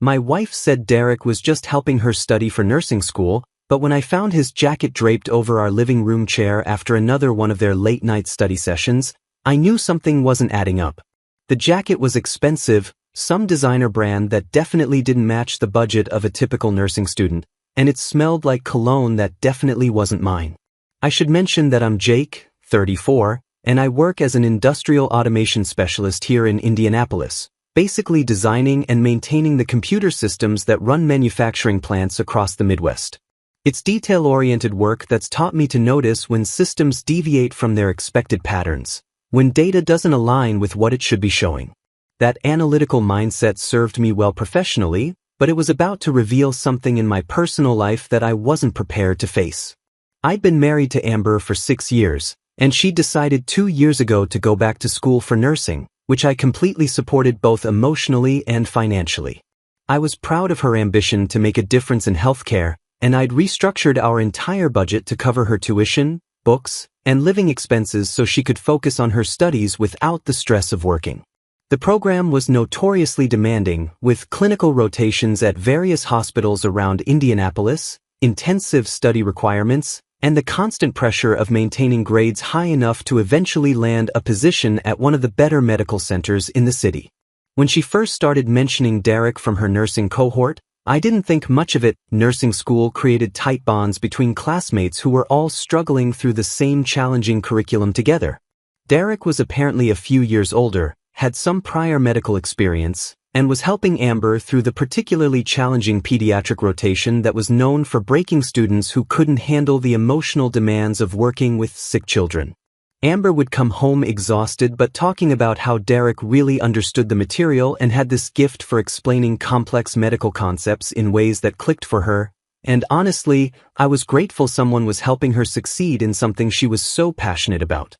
My wife said Derek was just helping her study for nursing school, but when I found his jacket draped over our living room chair after another one of their late-night study sessions, I knew something wasn't adding up. The jacket was expensive, some designer brand that definitely didn't match the budget of a typical nursing student, and it smelled like cologne that definitely wasn't mine. I should mention that I'm Jake, 34, and I work as an industrial automation specialist here in Indianapolis, basically designing and maintaining the computer systems that run manufacturing plants across the Midwest. It's detail-oriented work that's taught me to notice when systems deviate from their expected patterns, when data doesn't align with what it should be showing. That analytical mindset served me well professionally, but it was about to reveal something in my personal life that I wasn't prepared to face. I'd been married to Amber for 6 years, and she decided 2 years ago to go back to school for nursing, which I completely supported both emotionally and financially. I was proud of her ambition to make a difference in healthcare, and I'd restructured our entire budget to cover her tuition, books, and living expenses so she could focus on her studies without the stress of working. The program was notoriously demanding, with clinical rotations at various hospitals around Indianapolis, intensive study requirements, and the constant pressure of maintaining grades high enough to eventually land a position at one of the better medical centers in the city. When she first started mentioning Derek from her nursing cohort, I didn't think much of it. Nursing school created tight bonds between classmates who were all struggling through the same challenging curriculum together. Derek was apparently a few years older, had some prior medical experience, and was helping Amber through the particularly challenging pediatric rotation that was known for breaking students who couldn't handle the emotional demands of working with sick children. Amber would come home exhausted but talking about how Derek really understood the material and had this gift for explaining complex medical concepts in ways that clicked for her, and honestly, I was grateful someone was helping her succeed in something she was so passionate about.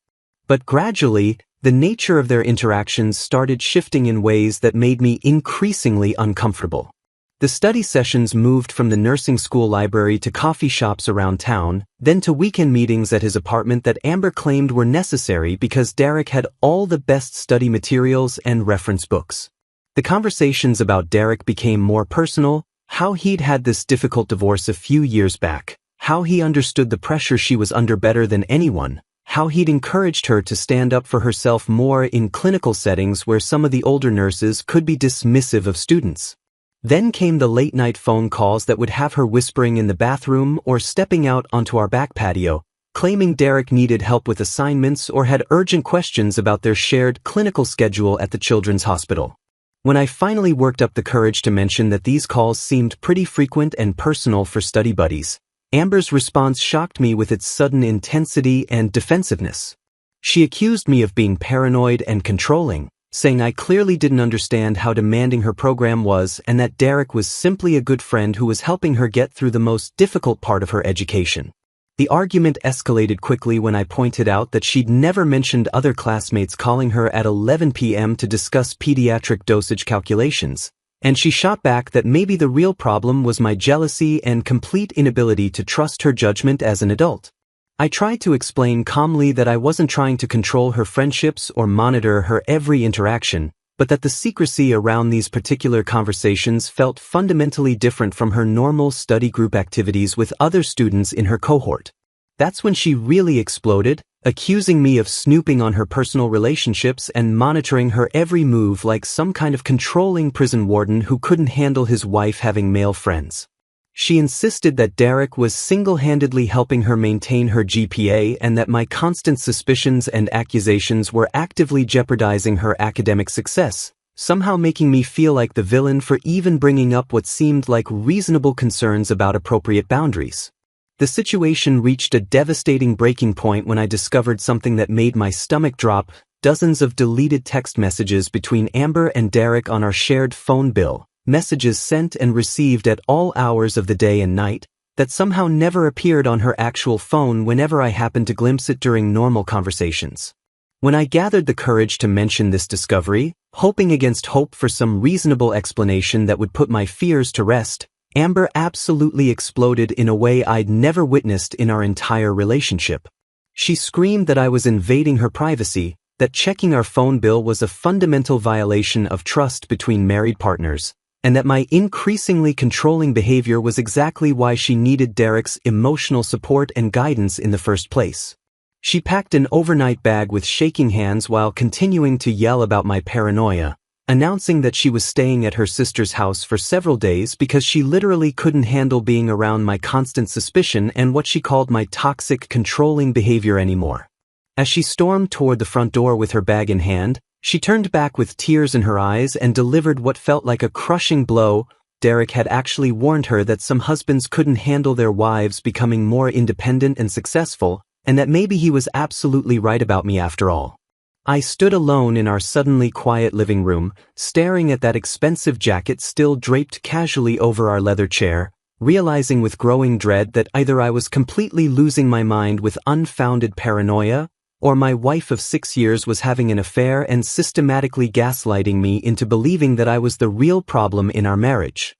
But gradually, the nature of their interactions started shifting in ways that made me increasingly uncomfortable. The study sessions moved from the nursing school library to coffee shops around town, then to weekend meetings at his apartment that Amber claimed were necessary because Derek had all the best study materials and reference books. The conversations about Derek became more personal, how he'd had this difficult divorce a few years back, how he understood the pressure she was under better than anyone, how he'd encouraged her to stand up for herself more in clinical settings where some of the older nurses could be dismissive of students. Then came the late-night phone calls that would have her whispering in the bathroom or stepping out onto our back patio, claiming Derek needed help with assignments or had urgent questions about their shared clinical schedule at the children's hospital. When I finally worked up the courage to mention that these calls seemed pretty frequent and personal for study buddies, Amber's response shocked me with its sudden intensity and defensiveness. She accused me of being paranoid and controlling, saying I clearly didn't understand how demanding her program was and that Derek was simply a good friend who was helping her get through the most difficult part of her education. The argument escalated quickly when I pointed out that she'd never mentioned other classmates calling her at 11 p.m. to discuss pediatric dosage calculations, and she shot back that maybe the real problem was my jealousy and complete inability to trust her judgment as an adult. I tried to explain calmly that I wasn't trying to control her friendships or monitor her every interaction, but that the secrecy around these particular conversations felt fundamentally different from her normal study group activities with other students in her cohort. That's when she really exploded, accusing me of snooping on her personal relationships and monitoring her every move like some kind of controlling prison warden who couldn't handle his wife having male friends. She insisted that Derek was single-handedly helping her maintain her GPA and that my constant suspicions and accusations were actively jeopardizing her academic success, somehow making me feel like the villain for even bringing up what seemed like reasonable concerns about appropriate boundaries. The situation reached a devastating breaking point when I discovered something that made my stomach drop: dozens of deleted text messages between Amber and Derek on our shared phone bill. Messages sent and received at all hours of the day and night, that somehow never appeared on her actual phone whenever I happened to glimpse it during normal conversations. When I gathered the courage to mention this discovery, hoping against hope for some reasonable explanation that would put my fears to rest, Amber absolutely exploded in a way I'd never witnessed in our entire relationship. She screamed that I was invading her privacy, that checking our phone bill was a fundamental violation of trust between married partners, and that my increasingly controlling behavior was exactly why she needed Derek's emotional support and guidance in the first place. She packed an overnight bag with shaking hands while continuing to yell about my paranoia, announcing that she was staying at her sister's house for several days because she literally couldn't handle being around my constant suspicion and what she called my toxic, controlling behavior anymore. As she stormed toward the front door with her bag in hand, she turned back with tears in her eyes and delivered what felt like a crushing blow. Derek had actually warned her that some husbands couldn't handle their wives becoming more independent and successful, and that maybe he was absolutely right about me after all. I stood alone in our suddenly quiet living room, staring at that expensive jacket still draped casually over our leather chair, realizing with growing dread that either I was completely losing my mind with unfounded paranoia, or my wife of 6 years was having an affair and systematically gaslighting me into believing that I was the real problem in our marriage.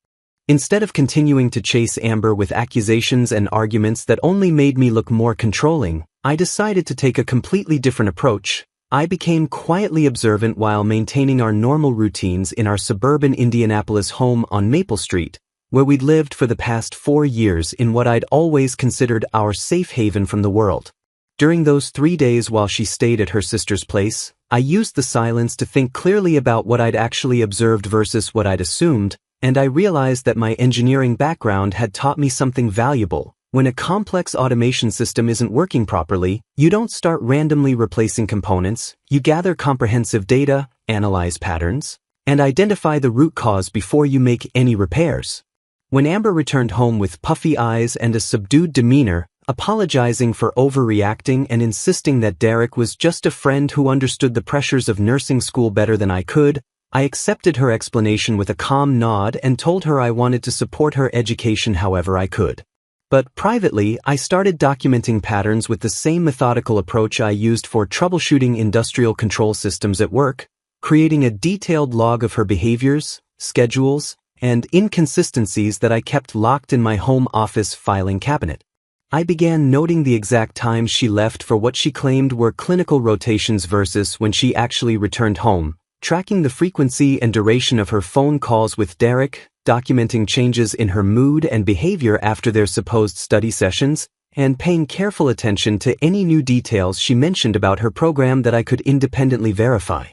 Instead of continuing to chase Amber with accusations and arguments that only made me look more controlling, I decided to take a completely different approach. I became quietly observant while maintaining our normal routines in our suburban Indianapolis home on Maple Street, where we'd lived for the past 4 years in what I'd always considered our safe haven from the world. During those 3 days while she stayed at her sister's place, I used the silence to think clearly about what I'd actually observed versus what I'd assumed, and I realized that my engineering background had taught me something valuable. When a complex automation system isn't working properly, you don't start randomly replacing components, you gather comprehensive data, analyze patterns, and identify the root cause before you make any repairs. When Amber returned home with puffy eyes and a subdued demeanor, apologizing for overreacting and insisting that Derek was just a friend who understood the pressures of nursing school better than I could, I accepted her explanation with a calm nod and told her I wanted to support her education however I could. But privately, I started documenting patterns with the same methodical approach I used for troubleshooting industrial control systems at work, creating a detailed log of her behaviors, schedules, and inconsistencies that I kept locked in my home office filing cabinet. I began noting the exact times she left for what she claimed were clinical rotations versus when she actually returned home, tracking the frequency and duration of her phone calls with Derek, documenting changes in her mood and behavior after their supposed study sessions, and paying careful attention to any new details she mentioned about her program that I could independently verify.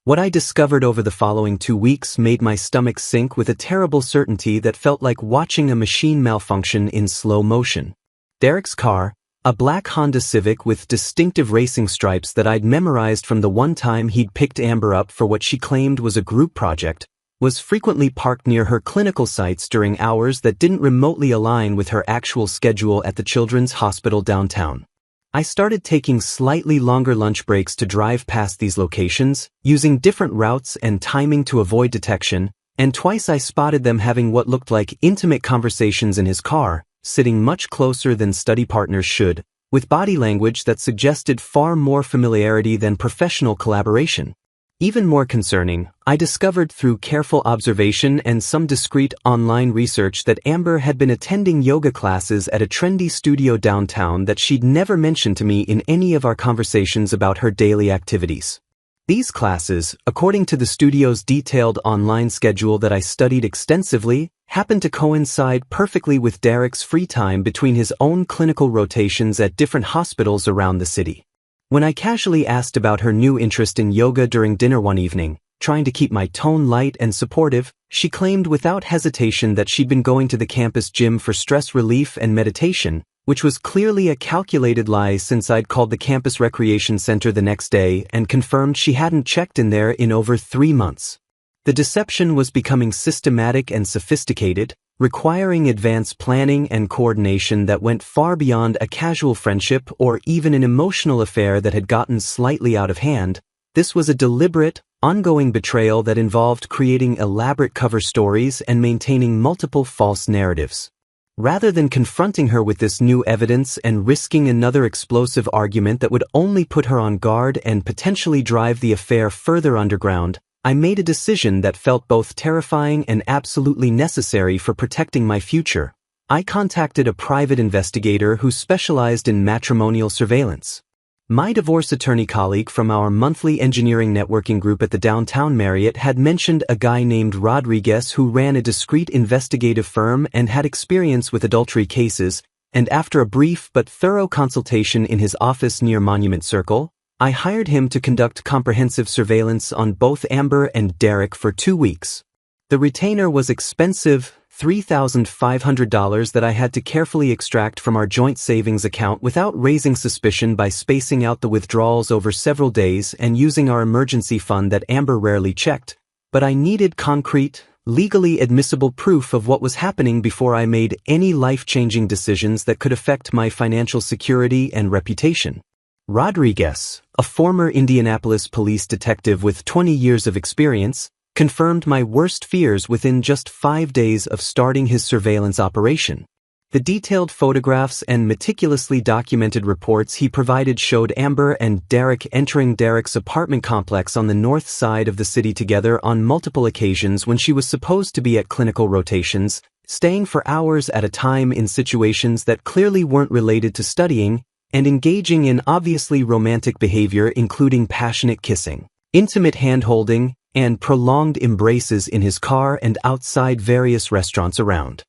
What I discovered over the following 2 weeks made my stomach sink with a terrible certainty that felt like watching a machine malfunction in slow motion. Derek's car, a black Honda Civic with distinctive racing stripes that I'd memorized from the one time he'd picked Amber up for what she claimed was a group project, was frequently parked near her clinical sites during hours that didn't remotely align with her actual schedule at the Children's Hospital downtown. I started taking slightly longer lunch breaks to drive past these locations, using different routes and timing to avoid detection, and twice I spotted them having what looked like intimate conversations in his car, sitting much closer than study partners should, with body language that suggested far more familiarity than professional collaboration. Even more concerning, I discovered through careful observation and some discreet online research that Amber had been attending yoga classes at a trendy studio downtown that she'd never mentioned to me in any of our conversations about her daily activities. These classes, according to the studio's detailed online schedule that I studied extensively, happened to coincide perfectly with Derek's free time between his own clinical rotations at different hospitals around the city. When I casually asked about her new interest in yoga during dinner one evening, trying to keep my tone light and supportive, she claimed without hesitation that she'd been going to the campus gym for stress relief and meditation, which was clearly a calculated lie since I'd called the campus recreation center the next day and confirmed she hadn't checked in there in over 3 months. The deception was becoming systematic and sophisticated, requiring advanced planning and coordination that went far beyond a casual friendship or even an emotional affair that had gotten slightly out of hand. This was a deliberate, ongoing betrayal that involved creating elaborate cover stories and maintaining multiple false narratives. Rather than confronting her with this new evidence and risking another explosive argument that would only put her on guard and potentially drive the affair further underground, I made a decision that felt both terrifying and absolutely necessary for protecting my future. I contacted a private investigator who specialized in matrimonial surveillance. My divorce attorney colleague from our monthly engineering networking group at the downtown Marriott had mentioned a guy named Rodriguez who ran a discreet investigative firm and had experience with adultery cases, and after a brief but thorough consultation in his office near Monument Circle, I hired him to conduct comprehensive surveillance on both Amber and Derek for 2 weeks. The retainer was expensive, $3,500 that I had to carefully extract from our joint savings account without raising suspicion by spacing out the withdrawals over several days and using our emergency fund that Amber rarely checked, but I needed concrete, legally admissible proof of what was happening before I made any life-changing decisions that could affect my financial security and reputation. Rodriguez, a former Indianapolis police detective with 20 years of experience, confirmed my worst fears within just 5 days of starting his surveillance operation. The detailed photographs and meticulously documented reports he provided showed Amber and Derek entering Derek's apartment complex on the north side of the city together on multiple occasions when she was supposed to be at clinical rotations, staying for hours at a time in situations that clearly weren't related to studying, and engaging in obviously romantic behavior including passionate kissing, intimate hand-holding, and prolonged embraces in his car and outside various restaurants around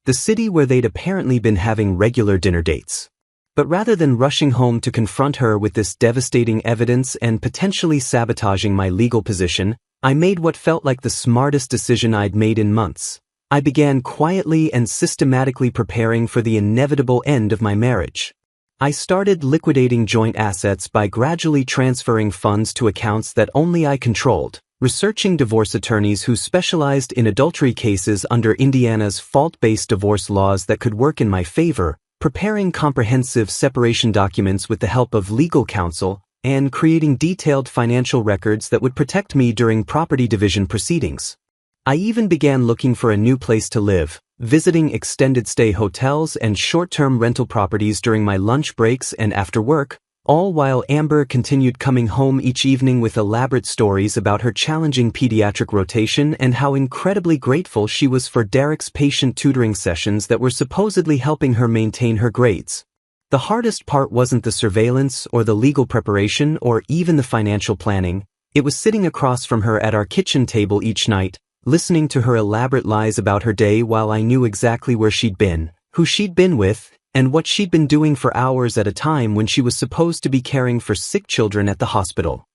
the city where they'd apparently been having regular dinner dates. But rather than rushing home to confront her with this devastating evidence and potentially sabotaging my legal position, I made what felt like the smartest decision I'd made in months. I began quietly and systematically preparing for the inevitable end of my marriage. I started liquidating joint assets by gradually transferring funds to accounts that only I controlled, researching divorce attorneys who specialized in adultery cases under Indiana's fault-based divorce laws that could work in my favor, preparing comprehensive separation documents with the help of legal counsel, and creating detailed financial records that would protect me during property division proceedings. I even began looking for a new place to live, visiting extended-stay hotels and short-term rental properties during my lunch breaks and after work, all while Amber continued coming home each evening with elaborate stories about her challenging pediatric rotation and how incredibly grateful she was for Derek's patient tutoring sessions that were supposedly helping her maintain her grades. The hardest part wasn't the surveillance or the legal preparation or even the financial planning. It was sitting across from her at our kitchen table each night, listening to her elaborate lies about her day while I knew exactly where she'd been, who she'd been with, and what she'd been doing for hours at a time when she was supposed to be caring for sick children at the hospital.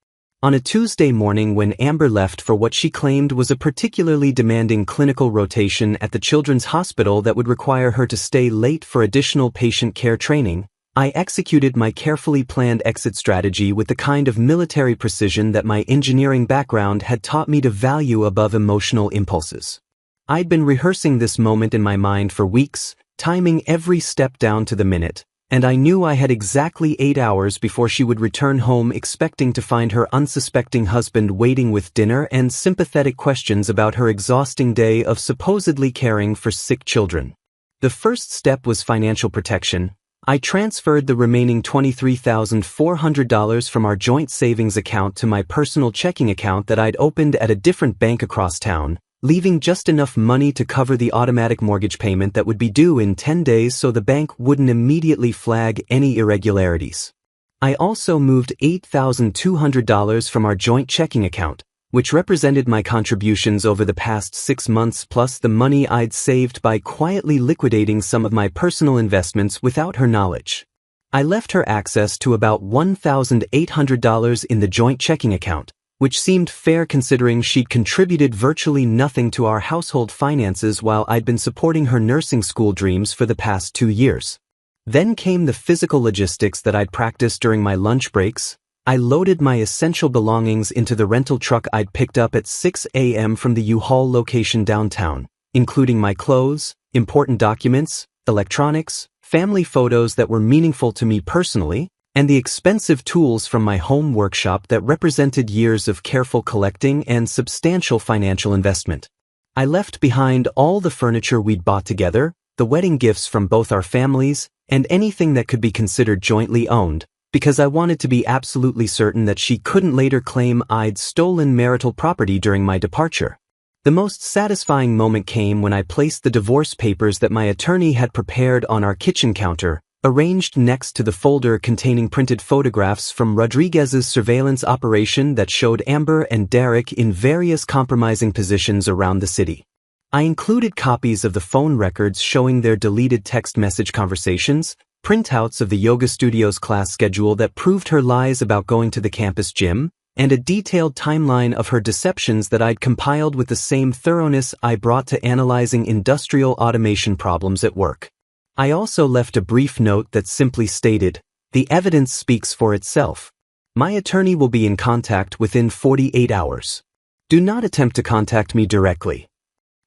On a Tuesday morning when Amber left for what she claimed was a particularly demanding clinical rotation at the children's hospital that would require her to stay late for additional patient care training, I executed my carefully planned exit strategy with the kind of military precision that my engineering background had taught me to value above emotional impulses. I'd been rehearsing this moment in my mind for weeks, timing every step down to the minute, and I knew I had exactly 8 hours before she would return home expecting to find her unsuspecting husband waiting with dinner and sympathetic questions about her exhausting day of supposedly caring for sick children. The first step was financial protection. I transferred the remaining $23,400 from our joint savings account to my personal checking account that I'd opened at a different bank across town, leaving just enough money to cover the automatic mortgage payment that would be due in 10 days so the bank wouldn't immediately flag any irregularities. I also moved $8,200 from our joint checking account, which represented my contributions over the past 6 months plus the money I'd saved by quietly liquidating some of my personal investments without her knowledge. I left her access to about $1,800 in the joint checking account, which seemed fair considering she'd contributed virtually nothing to our household finances while I'd been supporting her nursing school dreams for the past 2 years. Then came the physical logistics that I'd practiced during my lunch breaks. I loaded my essential belongings into the rental truck I'd picked up at 6 a.m. from the U-Haul location downtown, including my clothes, important documents, electronics, family photos that were meaningful to me personally, and the expensive tools from my home workshop that represented years of careful collecting and substantial financial investment. I left behind all the furniture we'd bought together, the wedding gifts from both our families, and anything that could be considered jointly owned, because I wanted to be absolutely certain that she couldn't later claim I'd stolen marital property during my departure. The most satisfying moment came when I placed the divorce papers that my attorney had prepared on our kitchen counter, arranged next to the folder containing printed photographs from Rodriguez's surveillance operation that showed Amber and Derek in various compromising positions around the city. I included copies of the phone records showing their deleted text message conversations, printouts of the yoga studio's class schedule that proved her lies about going to the campus gym, and a detailed timeline of her deceptions that I'd compiled with the same thoroughness I brought to analyzing industrial automation problems at work. I also left a brief note that simply stated, "The evidence speaks for itself. My attorney will be in contact within 48 hours. Do not attempt to contact me directly."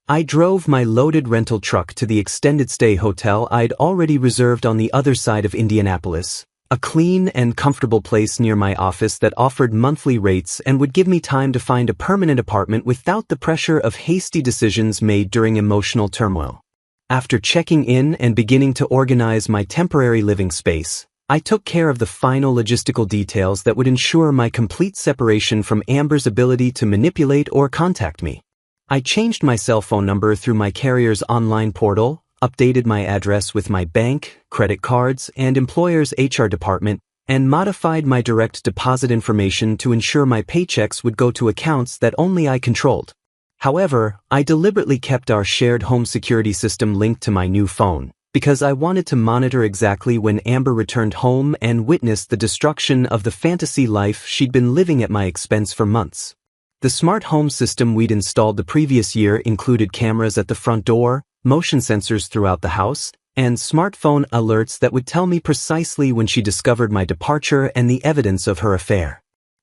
I drove my loaded rental truck to the extended stay hotel I'd already reserved on the other side of Indianapolis, a clean and comfortable place near my office that offered monthly rates and would give me time to find a permanent apartment without the pressure of hasty decisions made during emotional turmoil. After checking in and beginning to organize my temporary living space, I took care of the final logistical details that would ensure my complete separation from Amber's ability to manipulate or contact me. I changed my cell phone number through my carrier's online portal, updated my address with my bank, credit cards, and employer's HR department, and modified my direct deposit information to ensure my paychecks would go to accounts that only I controlled. However, I deliberately kept our shared home security system linked to my new phone, because I wanted to monitor exactly when Amber returned home and witnessed the destruction of the fantasy life she'd been living at my expense for months. The smart home system we'd installed the previous year included cameras at the front door, motion sensors throughout the house, and smartphone alerts that would tell me precisely when she discovered my departure and the evidence of her affair.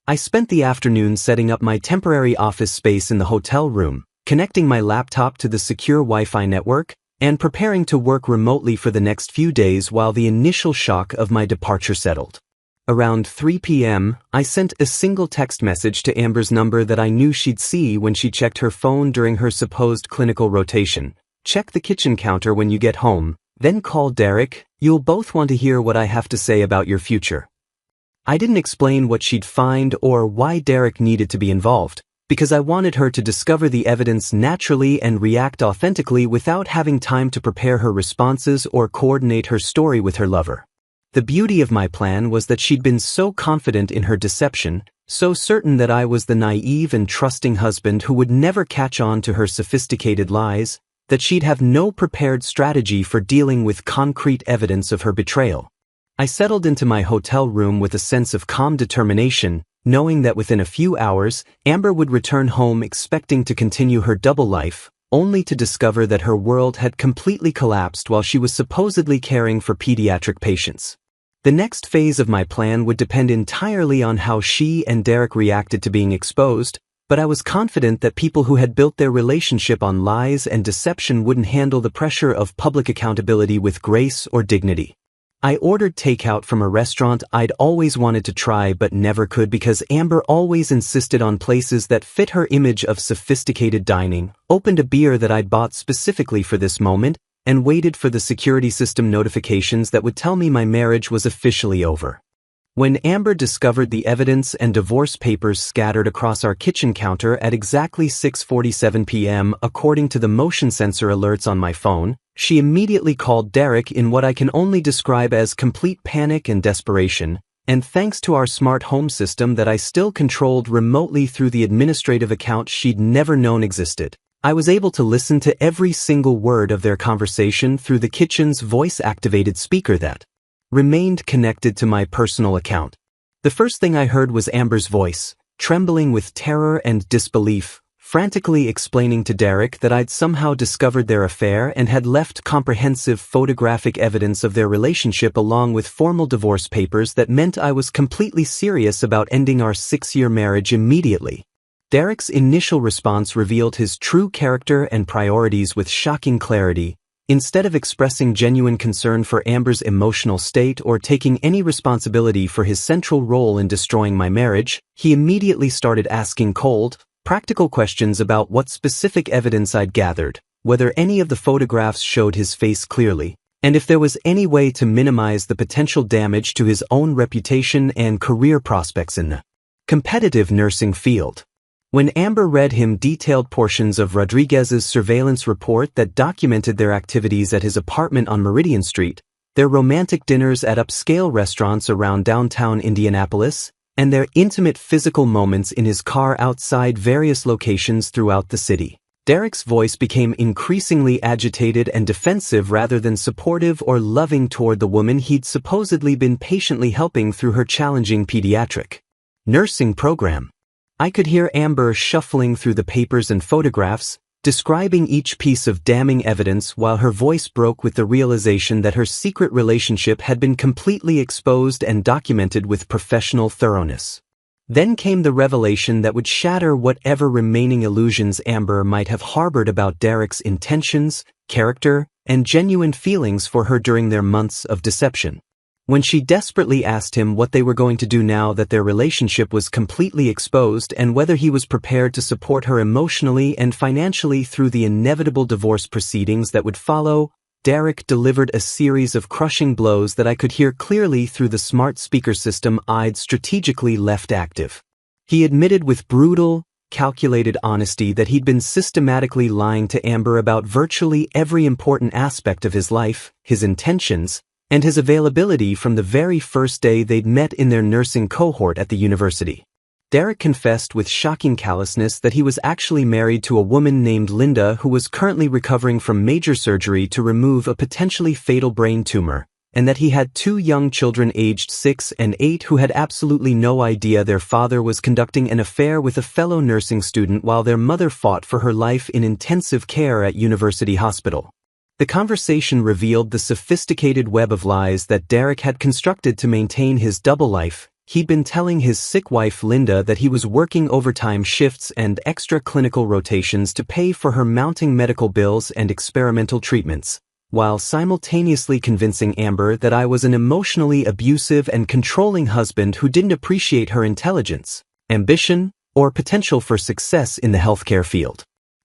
I spent the afternoon setting up my temporary office space in the hotel room, connecting my laptop to the secure Wi-Fi network, and preparing to work remotely for the next few days while the initial shock of my departure settled. Around 3 p.m., I sent a single text message to Amber's number that I knew she'd see when she checked her phone during her supposed clinical rotation. "Check the kitchen counter when you get home, then call Derek. You'll both want to hear what I have to say about your future." I didn't explain what she'd find or why Derek needed to be involved, because I wanted her to discover the evidence naturally and react authentically without having time to prepare her responses or coordinate her story with her lover. The beauty of my plan was that she'd been so confident in her deception, so certain that I was the naive and trusting husband who would never catch on to her sophisticated lies, that she'd have no prepared strategy for dealing with concrete evidence of her betrayal. I settled into my hotel room with a sense of calm determination, knowing that within a few hours, Amber would return home expecting to continue her double life, only to discover that her world had completely collapsed while she was supposedly caring for pediatric patients. The next phase of my plan would depend entirely on how she and Derek reacted to being exposed, but I was confident that people who had built their relationship on lies and deception wouldn't handle the pressure of public accountability with grace or dignity. I ordered takeout from a restaurant I'd always wanted to try but never could because Amber always insisted on places that fit her image of sophisticated dining, opened a beer that I'd bought specifically for this moment, and waited for the security system notifications that would tell me my marriage was officially over. When Amber discovered the evidence and divorce papers scattered across our kitchen counter at exactly 6:47 p.m. according to the motion sensor alerts on my phone, she immediately called Derek in what I can only describe as complete panic and desperation, and thanks to our smart home system that I still controlled remotely through the administrative account she'd never known existed, I was able to listen to every single word of their conversation through the kitchen's voice-activated speaker that remained connected to my personal account. The first thing I heard was Amber's voice, trembling with terror and disbelief, frantically explaining to Derek that I'd somehow discovered their affair and had left comprehensive photographic evidence of their relationship along with formal divorce papers that meant I was completely serious about ending our 6-year marriage immediately. Derek's initial response revealed his true character and priorities with shocking clarity. Instead of expressing genuine concern for Amber's emotional state or taking any responsibility for his central role in destroying my marriage, he immediately started asking cold, practical questions about what specific evidence I'd gathered, whether any of the photographs showed his face clearly, and if there was any way to minimize the potential damage to his own reputation and career prospects in the competitive nursing field. When Amber read him detailed portions of Rodriguez's surveillance report that documented their activities at his apartment on Meridian Street, their romantic dinners at upscale restaurants around downtown Indianapolis, and their intimate physical moments in his car outside various locations throughout the city. Derek's voice became increasingly agitated and defensive rather than supportive or loving toward the woman he'd supposedly been patiently helping through her challenging pediatric nursing program. I could hear Amber shuffling through the papers and photographs, describing each piece of damning evidence while her voice broke with the realization that her secret relationship had been completely exposed and documented with professional thoroughness. Then came the revelation that would shatter whatever remaining illusions Amber might have harbored about Derek's intentions, character, and genuine feelings for her during their months of deception. When she desperately asked him what they were going to do now that their relationship was completely exposed and whether he was prepared to support her emotionally and financially through the inevitable divorce proceedings that would follow, Derek delivered a series of crushing blows that I could hear clearly through the smart speaker system I'd strategically left active. He admitted with brutal, calculated honesty that he'd been systematically lying to Amber about virtually every important aspect of his life, his intentions, and his availability from the very first day they'd met in their nursing cohort at the university. Derek confessed with shocking callousness that he was actually married to a woman named Linda who was currently recovering from major surgery to remove a potentially fatal brain tumor, and that he had 2 young children aged 6 and 8 who had absolutely no idea their father was conducting an affair with a fellow nursing student while their mother fought for her life in intensive care at University Hospital. The conversation revealed the sophisticated web of lies that Derek had constructed to maintain his double life. He'd been telling his sick wife Linda that he was working overtime shifts and extra clinical rotations to pay for her mounting medical bills and experimental treatments, while simultaneously convincing Amber that I was an emotionally abusive and controlling husband who didn't appreciate her intelligence, ambition, or potential for success in the healthcare field.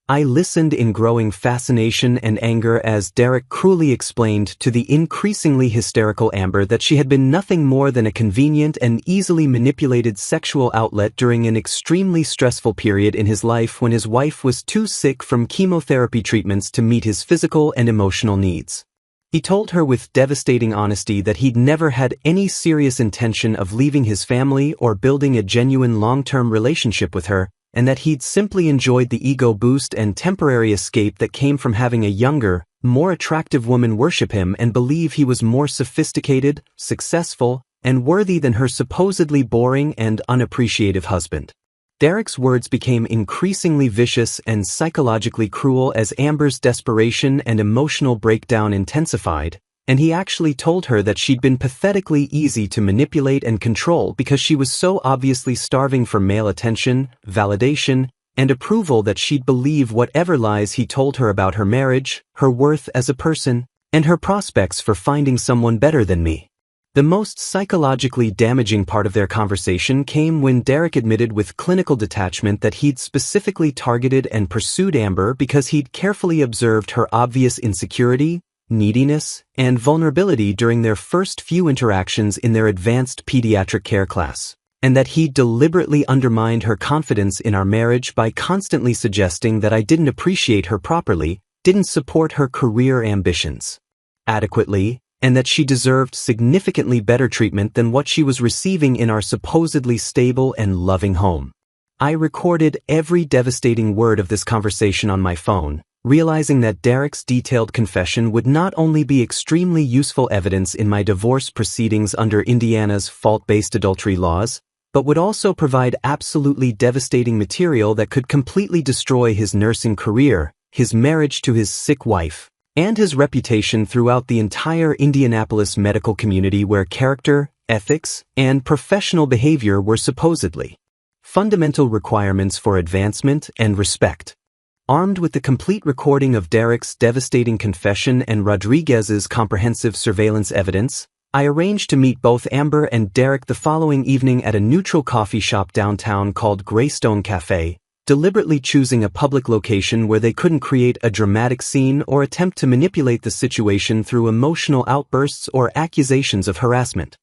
I listened in growing fascination and anger as Derek cruelly explained to the increasingly hysterical Amber that she had been nothing more than a convenient and easily manipulated sexual outlet during an extremely stressful period in his life when his wife was too sick from chemotherapy treatments to meet his physical and emotional needs. He told her with devastating honesty that he'd never had any serious intention of leaving his family or building a genuine long-term relationship with her, and that he'd simply enjoyed the ego boost and temporary escape that came from having a younger, more attractive woman worship him and believe he was more sophisticated, successful, and worthy than her supposedly boring and unappreciative husband. Derek's words became increasingly vicious and psychologically cruel as Amber's desperation and emotional breakdown intensified, and he actually told her that she'd been pathetically easy to manipulate and control because she was so obviously starving for male attention, validation, and approval that she'd believe whatever lies he told her about her marriage, her worth as a person, and her prospects for finding someone better than me. The most psychologically damaging part of their conversation came when Derek admitted with clinical detachment that he'd specifically targeted and pursued Amber because he'd carefully observed her obvious insecurity, neediness, and vulnerability during their first few interactions in their advanced pediatric care class, and that he deliberately undermined her confidence in our marriage by constantly suggesting that I didn't appreciate her properly, didn't support her career ambitions adequately, and that she deserved significantly better treatment than what she was receiving in our supposedly stable and loving home. I recorded every devastating word of this conversation on my phone, realizing that Derek's detailed confession would not only be extremely useful evidence in my divorce proceedings under Indiana's fault-based adultery laws, but would also provide absolutely devastating material that could completely destroy his nursing career, his marriage to his sick wife, and his reputation throughout the entire Indianapolis medical community where character, ethics, and professional behavior were supposedly fundamental requirements for advancement and respect. Armed with the complete recording of Derek's devastating confession and Rodriguez's comprehensive surveillance evidence, I arranged to meet both Amber and Derek the following evening at a neutral coffee shop downtown called Greystone Cafe, deliberately choosing a public location where they couldn't create a dramatic scene or attempt to manipulate the situation through emotional outbursts or accusations of harassment.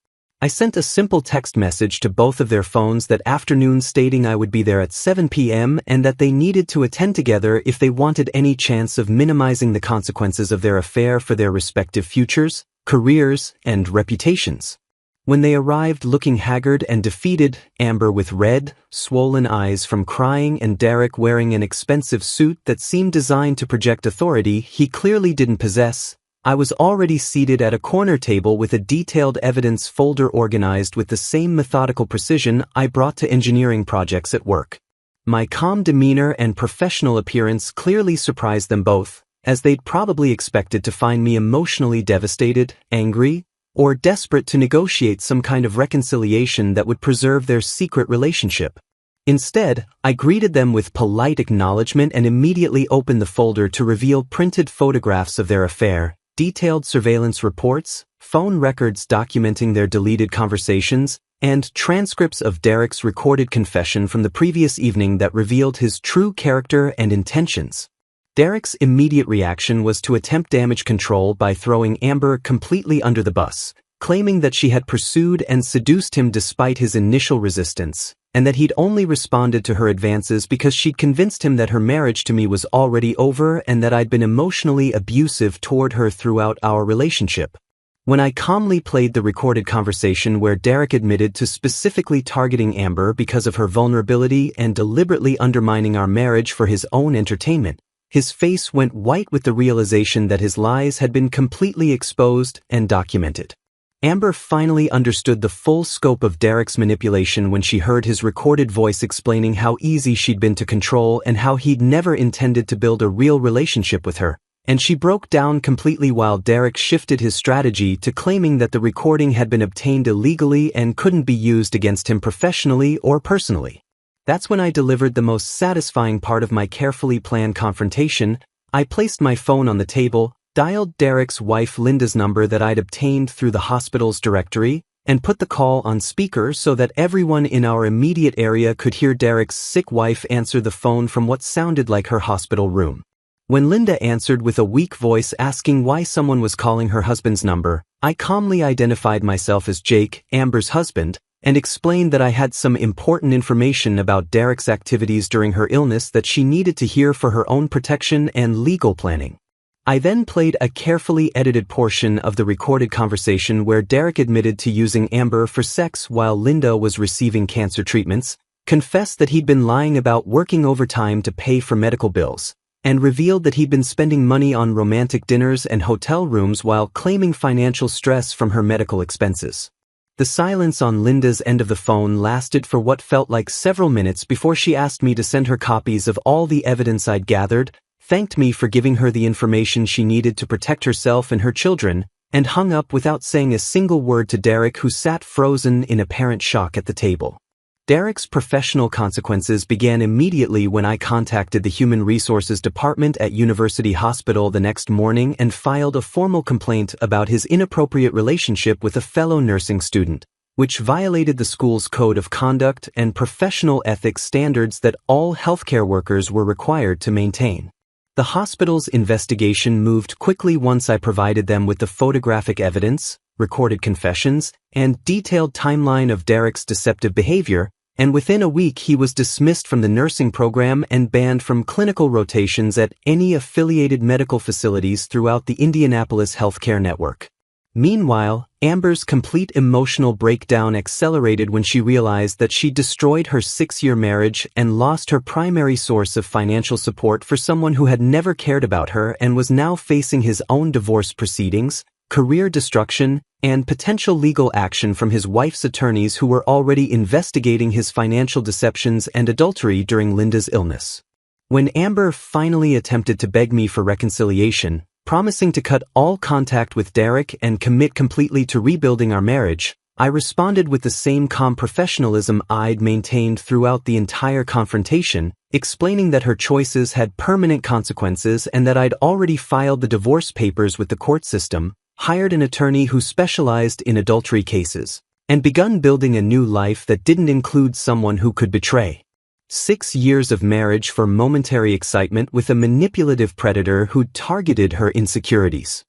I sent a simple text message to both of their phones that afternoon stating I would be there at 7 p.m. and that they needed to attend together if they wanted any chance of minimizing the consequences of their affair for their respective futures, careers, and reputations. When they arrived looking haggard and defeated, Amber with red, swollen eyes from crying and Derek wearing an expensive suit that seemed designed to project authority he clearly didn't possess, I was already seated at a corner table with a detailed evidence folder organized with the same methodical precision I brought to engineering projects at work. My calm demeanor and professional appearance clearly surprised them both, as they'd probably expected to find me emotionally devastated, angry, or desperate to negotiate some kind of reconciliation that would preserve their secret relationship. Instead, I greeted them with polite acknowledgement and immediately opened the folder to reveal printed photographs of their affair, detailed surveillance reports, phone records documenting their deleted conversations, and transcripts of Derek's recorded confession from the previous evening that revealed his true character and intentions. Derek's immediate reaction was to attempt damage control by throwing Amber completely under the bus, claiming that she had pursued and seduced him despite his initial resistance, and that he'd only responded to her advances because she'd convinced him that her marriage to me was already over and that I'd been emotionally abusive toward her throughout our relationship. When I calmly played the recorded conversation where Derek admitted to specifically targeting Amber because of her vulnerability and deliberately undermining our marriage for his own entertainment, his face went white with the realization that his lies had been completely exposed and documented. Amber finally understood the full scope of Derek's manipulation when she heard his recorded voice explaining how easy she'd been to control and how he'd never intended to build a real relationship with her, and she broke down completely while Derek shifted his strategy to claiming that the recording had been obtained illegally and couldn't be used against him professionally or personally. That's when I delivered the most satisfying part of my carefully planned confrontation. I placed my phone on the table, dialed Derek's wife Linda's number that I'd obtained through the hospital's directory, and put the call on speaker so that everyone in our immediate area could hear Derek's sick wife answer the phone from what sounded like her hospital room. When Linda answered with a weak voice asking why someone was calling her husband's number, I calmly identified myself as Jake, Amber's husband, and explained that I had some important information about Derek's activities during her illness that she needed to hear for her own protection and legal planning. I then played a carefully edited portion of the recorded conversation where Derek admitted to using Amber for sex while Linda was receiving cancer treatments, confessed that he'd been lying about working overtime to pay for medical bills, and revealed that he'd been spending money on romantic dinners and hotel rooms while claiming financial stress from her medical expenses. The silence on Linda's end of the phone lasted for what felt like several minutes before she asked me to send her copies of all the evidence I'd gathered, thanked me for giving her the information she needed to protect herself and her children, and hung up without saying a single word to Derek, who sat frozen in apparent shock at the table. Derek's professional consequences began immediately when I contacted the Human Resources Department at University Hospital the next morning and filed a formal complaint about his inappropriate relationship with a fellow nursing student, which violated the school's code of conduct and professional ethics standards that all healthcare workers were required to maintain. The hospital's investigation moved quickly once I provided them with the photographic evidence, recorded confessions, and detailed timeline of Derek's deceptive behavior, and within a week he was dismissed from the nursing program and banned from clinical rotations at any affiliated medical facilities throughout the Indianapolis healthcare network. Meanwhile, Amber's complete emotional breakdown accelerated when she realized that she destroyed her 6-year marriage and lost her primary source of financial support for someone who had never cared about her and was now facing his own divorce proceedings, career destruction, and potential legal action from his wife's attorneys who were already investigating his financial deceptions and adultery during Linda's illness. When Amber finally attempted to beg me for reconciliation, promising to cut all contact with Derek and commit completely to rebuilding our marriage, I responded with the same calm professionalism I'd maintained throughout the entire confrontation, explaining that her choices had permanent consequences and that I'd already filed the divorce papers with the court system, hired an attorney who specialized in adultery cases, and begun building a new life that didn't include someone who could betray. 6 years of marriage for momentary excitement with a manipulative predator who'd targeted her insecurities.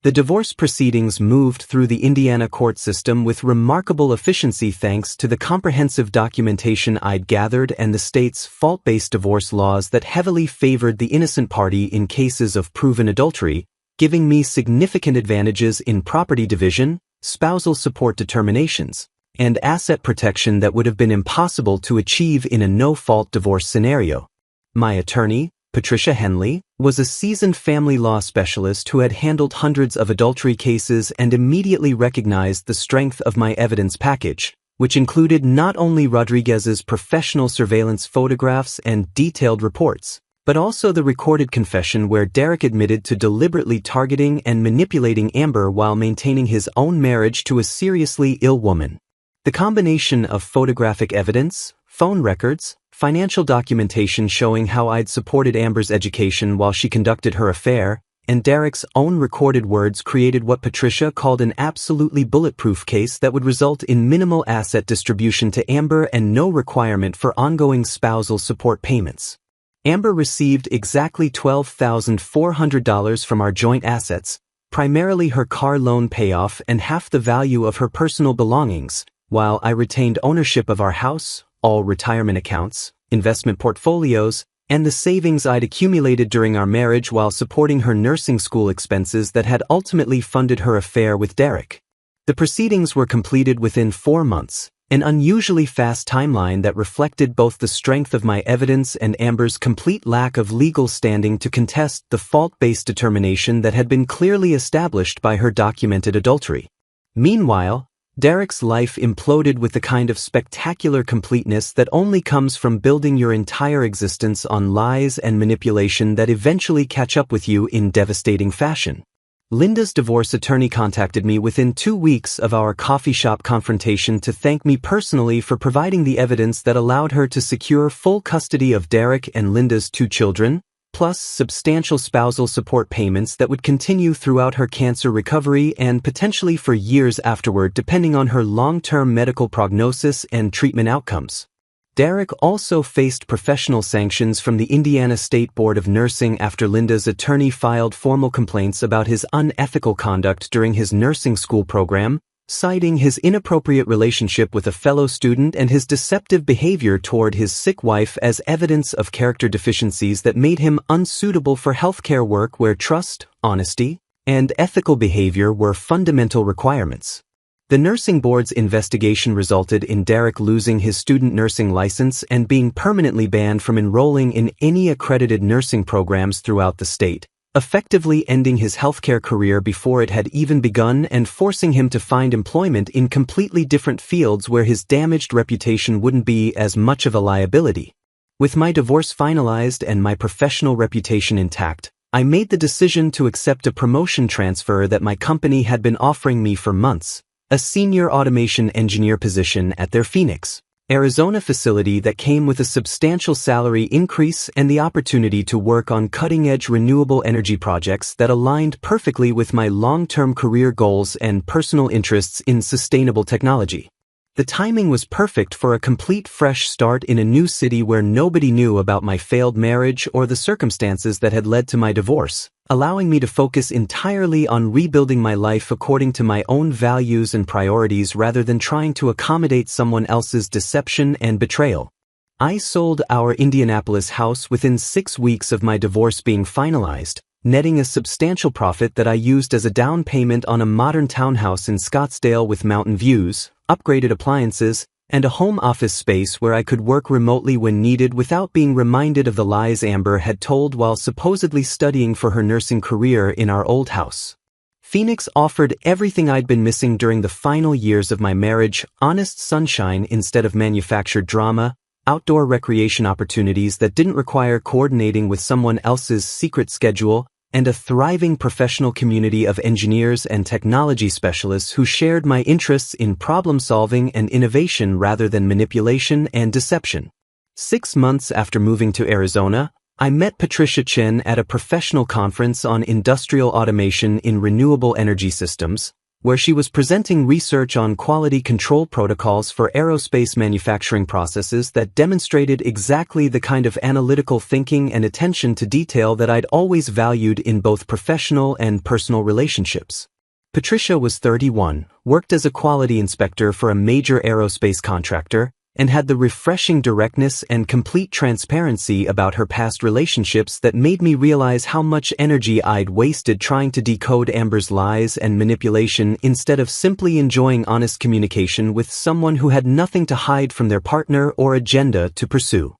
The divorce proceedings moved through the Indiana court system with remarkable efficiency thanks to the comprehensive documentation I'd gathered and the state's fault-based divorce laws that heavily favored the innocent party in cases of proven adultery, giving me significant advantages in property division, spousal support determinations, and asset protection that would have been impossible to achieve in a no-fault divorce scenario. My attorney, Patricia Henley, was a seasoned family law specialist who had handled hundreds of adultery cases and immediately recognized the strength of my evidence package, which included not only Rodriguez's professional surveillance photographs and detailed reports, but also the recorded confession where Derek admitted to deliberately targeting and manipulating Amber while maintaining his own marriage to a seriously ill woman. The combination of photographic evidence, phone records, financial documentation showing how I'd supported Amber's education while she conducted her affair, and Derek's own recorded words created what Patricia called an absolutely bulletproof case that would result in minimal asset distribution to Amber and no requirement for ongoing spousal support payments. Amber received exactly $12,400 from our joint assets, primarily her car loan payoff and half the value of her personal belongings, while I retained ownership of our house, all retirement accounts, investment portfolios, and the savings I'd accumulated during our marriage while supporting her nursing school expenses that had ultimately funded her affair with Derek. The proceedings were completed within 4 months, an unusually fast timeline that reflected both the strength of my evidence and Amber's complete lack of legal standing to contest the fault-based determination that had been clearly established by her documented adultery. Meanwhile, Derek's life imploded with the kind of spectacular completeness that only comes from building your entire existence on lies and manipulation that eventually catch up with you in devastating fashion. Linda's divorce attorney contacted me within 2 weeks of our coffee shop confrontation to thank me personally for providing the evidence that allowed her to secure full custody of Derek and Linda's 2 children, plus substantial spousal support payments that would continue throughout her cancer recovery and potentially for years afterward depending on her long-term medical prognosis and treatment outcomes. Derek also faced professional sanctions from the Indiana State Board of Nursing after Linda's attorney filed formal complaints about his unethical conduct during his nursing school program, citing his inappropriate relationship with a fellow student and his deceptive behavior toward his sick wife as evidence of character deficiencies that made him unsuitable for healthcare work where trust, honesty, and ethical behavior were fundamental requirements. The nursing board's investigation resulted in Derek losing his student nursing license and being permanently banned from enrolling in any accredited nursing programs throughout the state, effectively ending his healthcare career before it had even begun and forcing him to find employment in completely different fields where his damaged reputation wouldn't be as much of a liability. With my divorce finalized and my professional reputation intact, I made the decision to accept a promotion transfer that my company had been offering me for months, a senior automation engineer position at their Phoenix, Arizona facility that came with a substantial salary increase and the opportunity to work on cutting-edge renewable energy projects that aligned perfectly with my long-term career goals and personal interests in sustainable technology. The timing was perfect for a complete fresh start in a new city where nobody knew about my failed marriage or the circumstances that had led to my divorce, allowing me to focus entirely on rebuilding my life according to my own values and priorities rather than trying to accommodate someone else's deception and betrayal. I sold our Indianapolis house within 6 weeks of my divorce being finalized, netting a substantial profit that I used as a down payment on a modern townhouse in Scottsdale with mountain views, upgraded appliances, and a home office space where I could work remotely when needed without being reminded of the lies Amber had told while supposedly studying for her nursing career in our old house. Phoenix offered everything I'd been missing during the final years of my marriage: honest sunshine instead of manufactured drama, outdoor recreation opportunities that didn't require coordinating with someone else's secret schedule, and a thriving professional community of engineers and technology specialists who shared my interests in problem-solving and innovation rather than manipulation and deception. 6 months after moving to Arizona, I met Patricia Chen at a professional conference on industrial automation in renewable energy systems, where she was presenting research on quality control protocols for aerospace manufacturing processes that demonstrated exactly the kind of analytical thinking and attention to detail that I'd always valued in both professional and personal relationships. Patricia was 31, worked as a quality inspector for a major aerospace contractor, and had the refreshing directness and complete transparency about her past relationships that made me realize how much energy I'd wasted trying to decode Amber's lies and manipulation instead of simply enjoying honest communication with someone who had nothing to hide from their partner or agenda to pursue.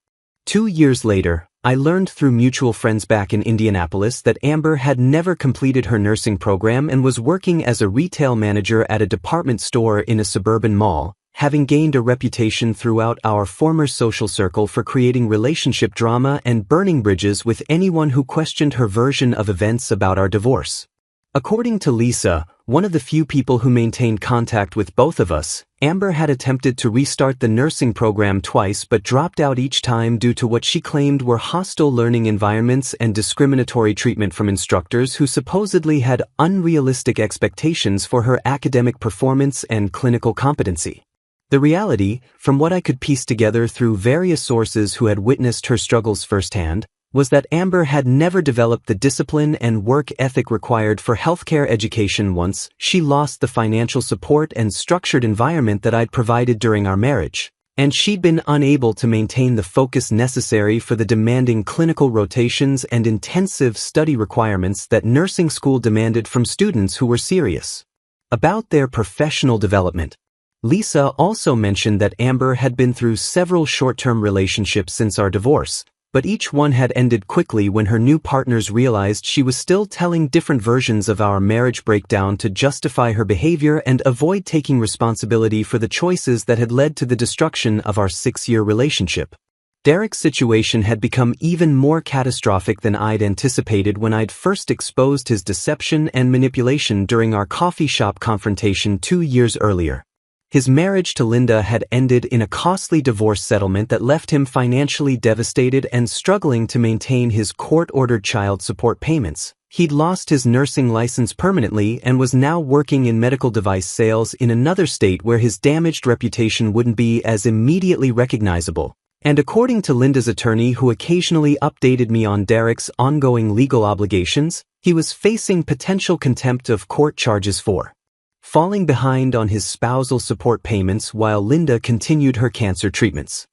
2 years later, I learned through mutual friends back in Indianapolis that Amber had never completed her nursing program and was working as a retail manager at a department store in a suburban mall, having gained a reputation throughout our former social circle for creating relationship drama and burning bridges with anyone who questioned her version of events about our divorce. According to Lisa, one of the few people who maintained contact with both of us, Amber had attempted to restart the nursing program twice but dropped out each time due to what she claimed were hostile learning environments and discriminatory treatment from instructors who supposedly had unrealistic expectations for her academic performance and clinical competency. The reality, from what I could piece together through various sources who had witnessed her struggles firsthand, was that Amber had never developed the discipline and work ethic required for healthcare education once she lost the financial support and structured environment that I'd provided during our marriage, and she'd been unable to maintain the focus necessary for the demanding clinical rotations and intensive study requirements that nursing school demanded from students who were serious about their professional development. Lisa also mentioned that Amber had been through several short-term relationships since our divorce, but each one had ended quickly when her new partners realized she was still telling different versions of our marriage breakdown to justify her behavior and avoid taking responsibility for the choices that had led to the destruction of our 6-year relationship. Derek's situation had become even more catastrophic than I'd anticipated when I'd first exposed his deception and manipulation during our coffee shop confrontation 2 years earlier. His marriage to Linda had ended in a costly divorce settlement that left him financially devastated and struggling to maintain his court-ordered child support payments. He'd lost his nursing license permanently and was now working in medical device sales in another state where his damaged reputation wouldn't be as immediately recognizable. And according to Linda's attorney, who occasionally updated me on Derek's ongoing legal obligations, he was facing potential contempt of court charges for falling behind on his spousal support payments while Linda continued her cancer treatments.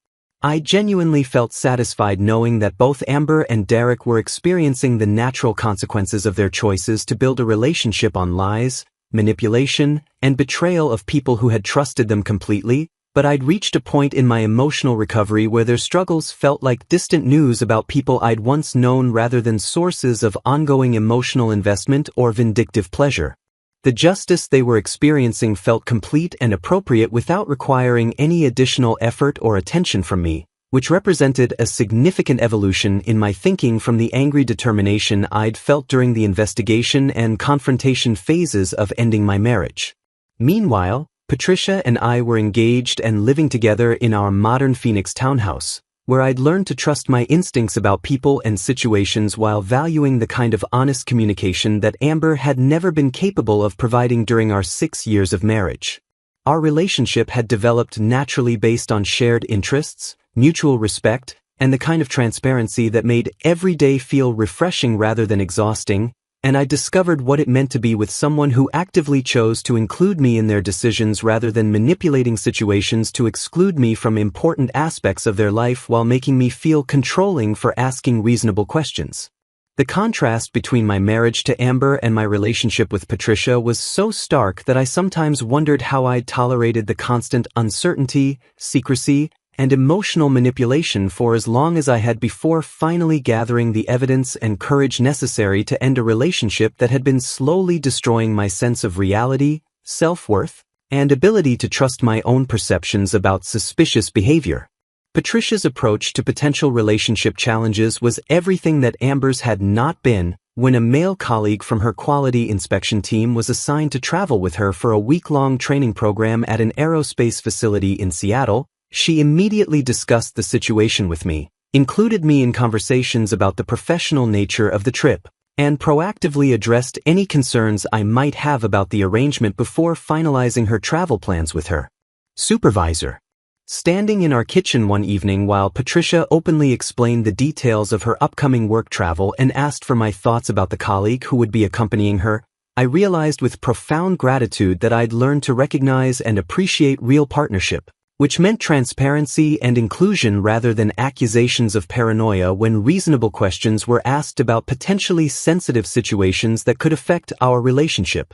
I genuinely felt satisfied knowing that both Amber and Derek were experiencing the natural consequences of their choices to build a relationship on lies, manipulation, and betrayal of people who had trusted them completely, but I'd reached a point in my emotional recovery where their struggles felt like distant news about people I'd once known rather than sources of ongoing emotional investment or vindictive pleasure. The justice they were experiencing felt complete and appropriate without requiring any additional effort or attention from me, which represented a significant evolution in my thinking from the angry determination I'd felt during the investigation and confrontation phases of ending my marriage. Meanwhile, Patricia and I were engaged and living together in our modern Phoenix townhouse, where I'd learned to trust my instincts about people and situations while valuing the kind of honest communication that Amber had never been capable of providing during our 6 years of marriage. Our relationship had developed naturally based on shared interests, mutual respect, and the kind of transparency that made every day feel refreshing rather than exhausting, and I discovered what it meant to be with someone who actively chose to include me in their decisions rather than manipulating situations to exclude me from important aspects of their life while making me feel controlling for asking reasonable questions. The contrast between my marriage to Amber and my relationship with Patricia was so stark that I sometimes wondered how I'd tolerated the constant uncertainty, secrecy, and emotional manipulation for as long as I had before finally gathering the evidence and courage necessary to end a relationship that had been slowly destroying my sense of reality, self-worth, and ability to trust my own perceptions about suspicious behavior. Patricia's approach to potential relationship challenges was everything that Amber's had not been. When a male colleague from her quality inspection team was assigned to travel with her for a week-long training program at an aerospace facility in Seattle, she immediately discussed the situation with me, included me in conversations about the professional nature of the trip, and proactively addressed any concerns I might have about the arrangement before finalizing her travel plans with her supervisor. Standing in our kitchen one evening while Patricia openly explained the details of her upcoming work travel and asked for my thoughts about the colleague who would be accompanying her, I realized with profound gratitude that I'd learned to recognize and appreciate real partnership, which meant transparency and inclusion rather than accusations of paranoia when reasonable questions were asked about potentially sensitive situations that could affect our relationship.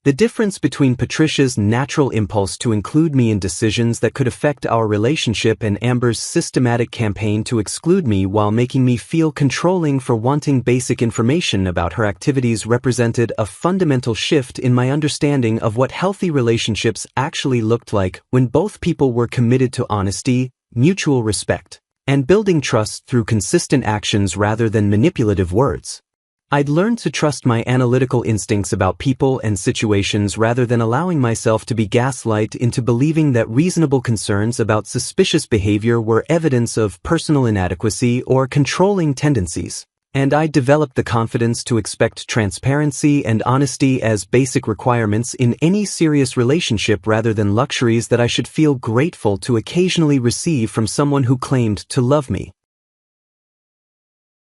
The difference between Patricia's natural impulse to include me in decisions that could affect our relationship and Amber's systematic campaign to exclude me while making me feel controlling for wanting basic information about her activities represented a fundamental shift in my understanding of what healthy relationships actually looked like when both people were committed to honesty, mutual respect, and building trust through consistent actions rather than manipulative words. I'd learned to trust my analytical instincts about people and situations rather than allowing myself to be gaslighted into believing that reasonable concerns about suspicious behavior were evidence of personal inadequacy or controlling tendencies. And I developed the confidence to expect transparency and honesty as basic requirements in any serious relationship rather than luxuries that I should feel grateful to occasionally receive from someone who claimed to love me.